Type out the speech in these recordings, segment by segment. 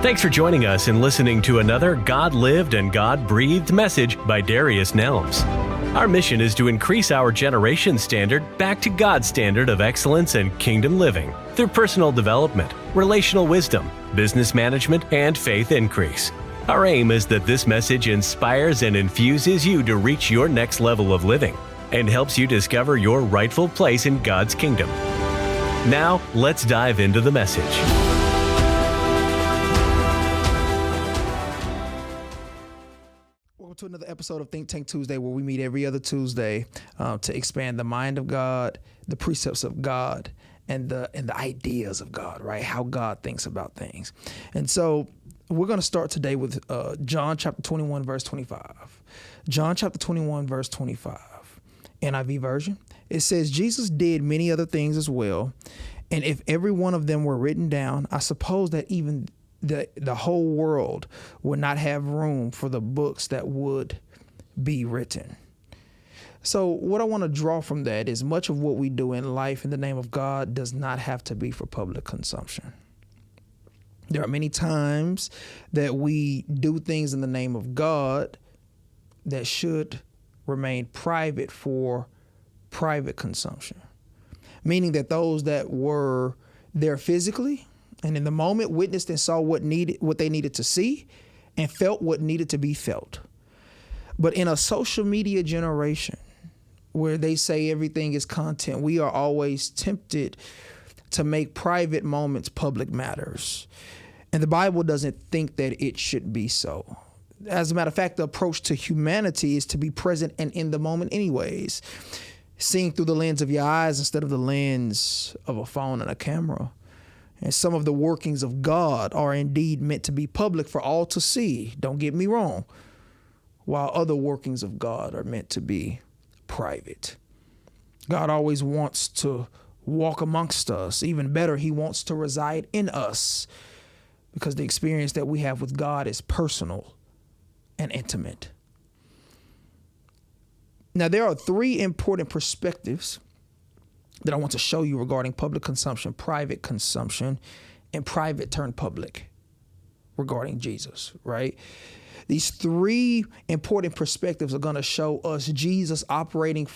Thanks for joining us and listening to another God-lived and God-breathed message by Darius Nelms. Our mission is to increase our generation standard back to God's standard of excellence and kingdom living through personal development, relational wisdom, business management, and faith increase. Our aim is that this message inspires and infuses you to reach your next level of living and helps you discover your rightful place in God's kingdom. Now, let's dive into the message. Welcome to another episode of Think Tank Tuesday, where we meet every other Tuesday to expand the mind of God, the precepts of God, and the ideas of God, right? How God thinks about things. And so we're going to start today with John chapter 21, verse 25. John chapter 21, verse 25, NIV version. It says, Jesus did many other things as well, and if every one of them were written down, I suppose that even the whole world would not have room for the books that would be written. So what I want to draw from that is much of what we do in life in the name of God does not have to be for public consumption. There are many times that we do things in the name of God that should remain private for private consumption, meaning that those that were there physically and in the moment witnessed and saw what they needed to see and felt what needed to be felt. But in a social media generation where they say everything is content, we are always tempted to make private moments public matters. And the Bible doesn't think that it should be so. As a matter of fact, the approach to humanity is to be present and in the moment anyways, seeing through the lens of your eyes instead of the lens of a phone and a camera. And some of the workings of God are indeed meant to be public for all to see, don't get me wrong, while other workings of God are meant to be private. God always wants to walk amongst us. Even better, he wants to reside in us because the experience that we have with God is personal and intimate. Now, there are three important perspectives that I want to show you regarding public consumption, private consumption, and private turned public regarding Jesus, right? These three important perspectives are going to show us Jesus operating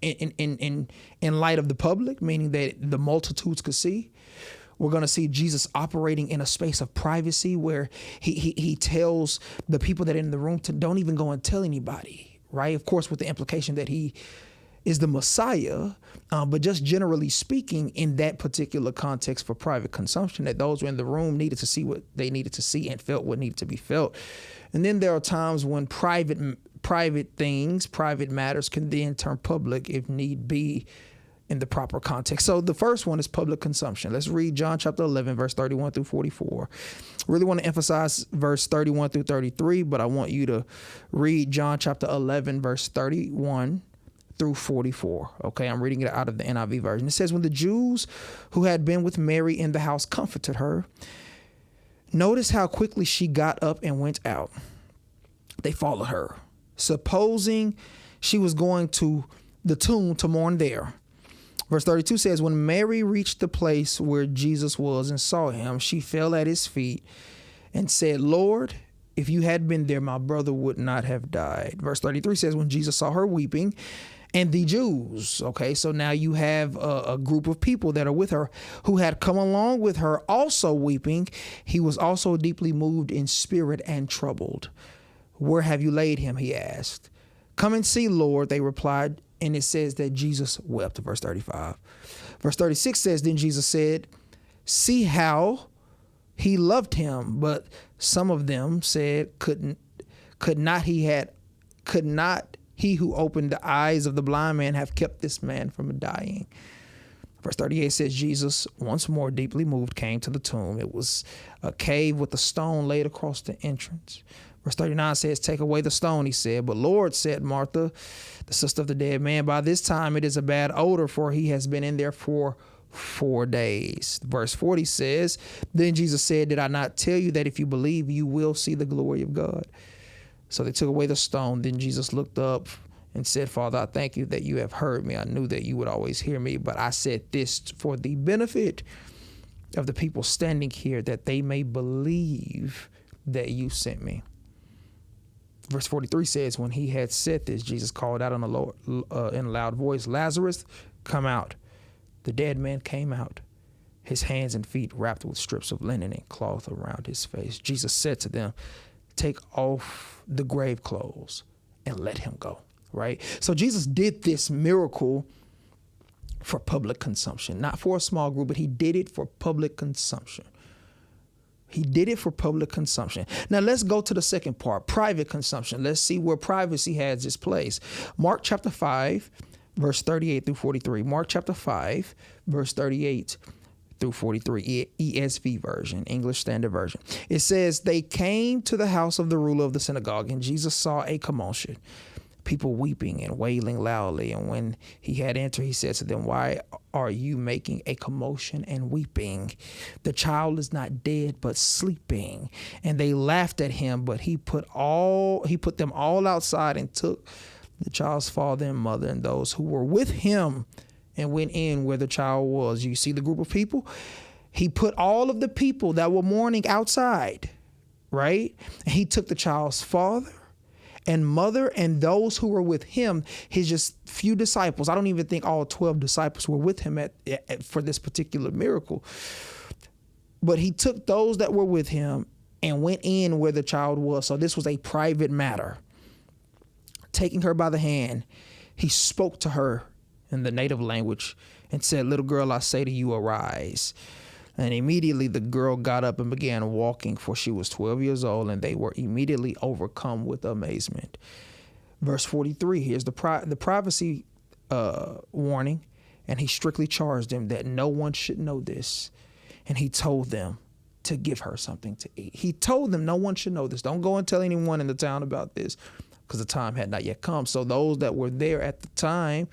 in light of the public, meaning that the multitudes could see. We're going to see Jesus operating in a space of privacy where he tells the people that are in the room to don't even go and tell anybody, right? Of course, with the implication that he is the Messiah, but just generally speaking, in that particular context for private consumption, that those who were in the room needed to see what they needed to see and felt what needed to be felt. And then there are times when private things, private matters can then turn public if need be in the proper context. So the first one is public consumption. Let's read John chapter 11, verse 31 through 44. Really want to emphasize verse 31 through 33, but I want you to read John chapter 11, verse 31 through 44. Okay, I'm reading it out of the NIV version. It says, when the Jews who had been with Mary in the house comforted her, notice how quickly she got up and went out. They followed her, supposing she was going to the tomb to mourn there. Verse 32 says, when Mary reached the place where Jesus was and saw him, she fell at his feet and said, Lord, if you had been there, my brother would not have died. Verse 33 says, when Jesus saw her weeping, and the Jews, okay, so now you have a group of people that are with her who had come along with her also weeping. He was also deeply moved in spirit and troubled. Where have you laid him? He asked. Come and see, Lord, they replied. And it says that Jesus wept, verse 35. Verse 36 says, then Jesus said, see how he loved him. But some of them said, could not he who opened the eyes of the blind man have kept this man from dying? Verse 38 says, Jesus, once more deeply moved, came to the tomb. It was a cave with a stone laid across the entrance. Verse 39 says, take away the stone, he said. But Lord, said Martha, the sister of the dead man, by this time it is a bad odor, for he has been in there for 4 days. Verse 40 says, then Jesus said, did I not tell you that if you believe, you will see the glory of God? So they took away the stone. Then Jesus looked up and said, Father, I thank you that you have heard me. I knew that you would always hear me, but I said this for the benefit of the people standing here, that they may believe that you sent me. Verse 43 says, when he had said this, Jesus called out in a loud voice, Lazarus, come out. The dead man came out, his hands and feet wrapped with strips of linen and cloth around his face. Jesus said to them, take off the grave clothes and let him go. Right? So Jesus did this miracle for public consumption, not for a small group, but he did it for public consumption. He did it for public consumption. Now let's go to the second part, private consumption. Let's see where privacy has its place. Mark chapter 5, verse 38 through 43. Mark chapter 5, verse 38 through 43, ESV version, English Standard Version. It says, they came to the house of the ruler of the synagogue, and Jesus saw a commotion, people weeping and wailing loudly. And when he had entered, he said to them, why are you making a commotion and weeping? The child is not dead, but sleeping. And they laughed at him, but he put them all outside and took the child's father and mother and those who were with him and went in where the child was. You see the group of people? He put all of the people that were mourning outside, right? And he took the child's father and mother and those who were with him, his just few disciples. I don't even think all 12 disciples were with him for this particular miracle. But he took those that were with him and went in where the child was. So this was a private matter. Taking her by the hand, he spoke to her in the native language and said, little girl, I say to you, arise. And immediately the girl got up and began walking, for she was 12 years old, and they were immediately overcome with amazement. Verse 43, here's the privacy warning, and he strictly charged them that no one should know this. And he told them to give her something to eat. He told them no one should know this. Don't go and tell anyone in the town about this, because the time had not yet come. So those that were there at the time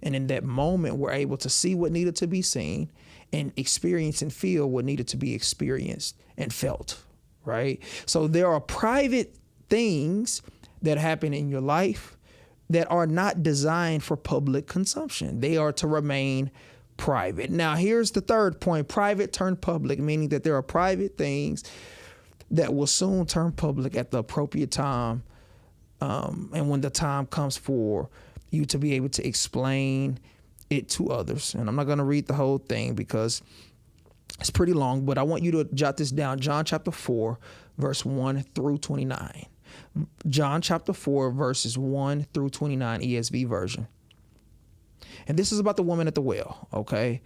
and in that moment were able to see what needed to be seen and experience and feel what needed to be experienced and felt, right? So there are private things that happen in your life that are not designed for public consumption. They are to remain private. Now, here's the third point, private turned public, meaning that there are private things that will soon turn public at the appropriate time. And when the time comes for you to be able to explain it to others. And I'm not going to read the whole thing because it's pretty long, but I want you to jot this down. John chapter 4, verse 1 through 29. John chapter 4, verses 1 through 29, ESV version. And this is about the woman at the well, okay?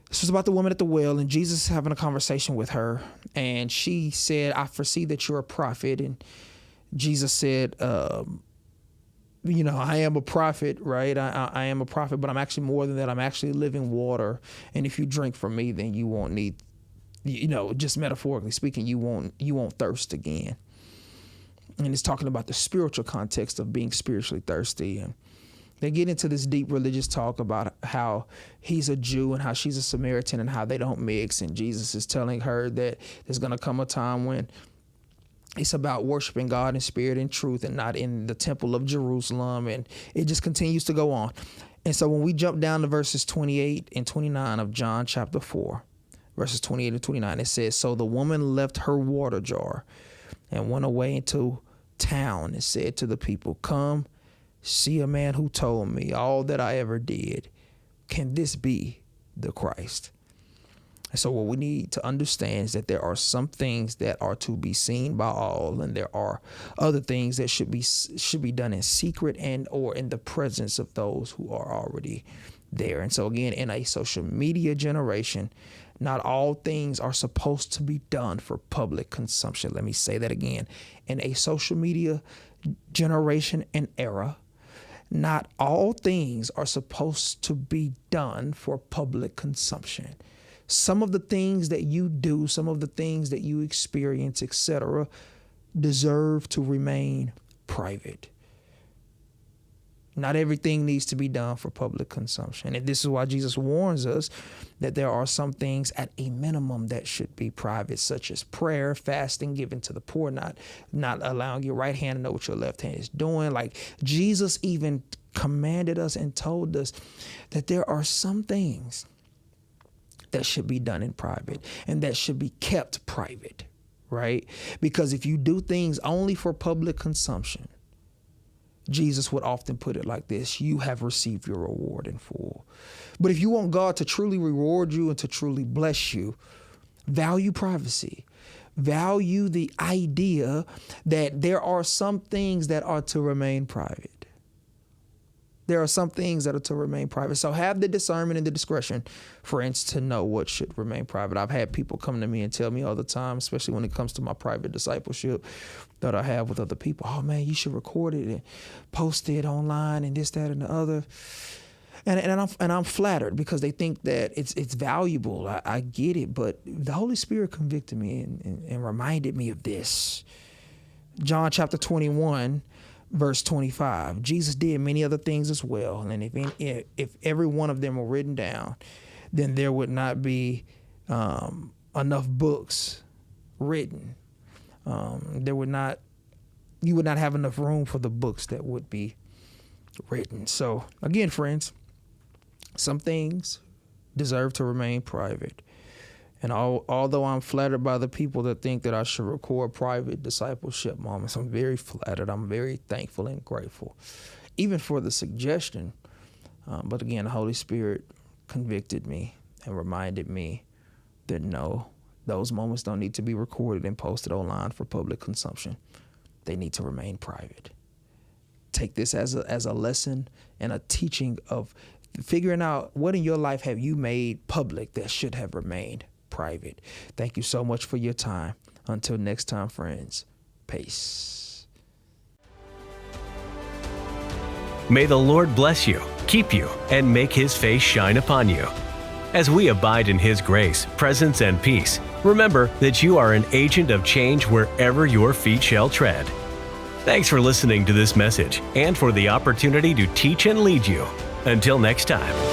This was about the woman at the well, and Jesus is having a conversation with her. And she said, I foresee that you're a prophet. And Jesus said, I am a prophet, right? I am a prophet, but I'm actually more than that. I'm actually living water. And if you drink from me, then you won't need, just metaphorically speaking, you won't thirst again. And it's talking about the spiritual context of being spiritually thirsty. And they get into this deep religious talk about how he's a Jew and how she's a Samaritan and how they don't mix. And Jesus is telling her that there's going to come a time when it's about worshiping God in spirit and truth and not in the temple of Jerusalem. And it just continues to go on. And so when we jump down to verses 28 and 29 of John chapter 4, verses 28 and 29, it says, so the woman left her water jar and went away into town and said to the people, come, see a man who told me all that I ever did. Can this be the Christ? And so what we need to understand is that there are some things that are to be seen by all, and there are other things that should be done in secret and or in the presence of those who are already there. And so again, in a social media generation, not all things are supposed to be done for public consumption. Let me say that again. In a social media generation and era, not all things are supposed to be done for public consumption. Some of the things that you do, some of the things that you experience, etc., deserve to remain private. Not everything needs to be done for public consumption. And this is why Jesus warns us that there are some things at a minimum that should be private, such as prayer, fasting, giving to the poor, not allowing your right hand to know what your left hand is doing. Like Jesus even commanded us and told us that there are some things that should be done in private, and that should be kept private, right? Because if you do things only for public consumption, Jesus would often put it like this: you have received your reward in full. But if you want God to truly reward you and to truly bless you, value privacy. Value the idea that there are some things that are to remain private. There are some things that are to remain private. So have the discernment and the discretion, friends, to know what should remain private. I've had people come to me and tell me all the time, especially when it comes to my private discipleship that I have with other people, oh man, you should record it and post it online and this, that, and the other. And I'm flattered because they think that it's valuable. I get it, but the Holy Spirit convicted me and reminded me of this. John chapter 21, verse 25. Jesus did many other things as well, and if every one of them were written down, then there would not be enough books written. You would not have enough room for the books that would be written. So again, friends, some things deserve to remain private. And although I'm flattered by the people that think that I should record private discipleship moments, I'm very flattered. I'm very thankful and grateful, even for the suggestion. But again, the Holy Spirit convicted me and reminded me that no, those moments don't need to be recorded and posted online for public consumption. They need to remain private. Take this as a lesson and a teaching of figuring out what in your life have you made public that should have remained private. Thank you so much for your time. Until next time, friends, peace. May the Lord bless you, keep you, and make his face shine upon you. As we abide in his grace, presence, and peace, remember that you are an agent of change wherever your feet shall tread. Thanks for listening to this message and for the opportunity to teach and lead you. Until next time.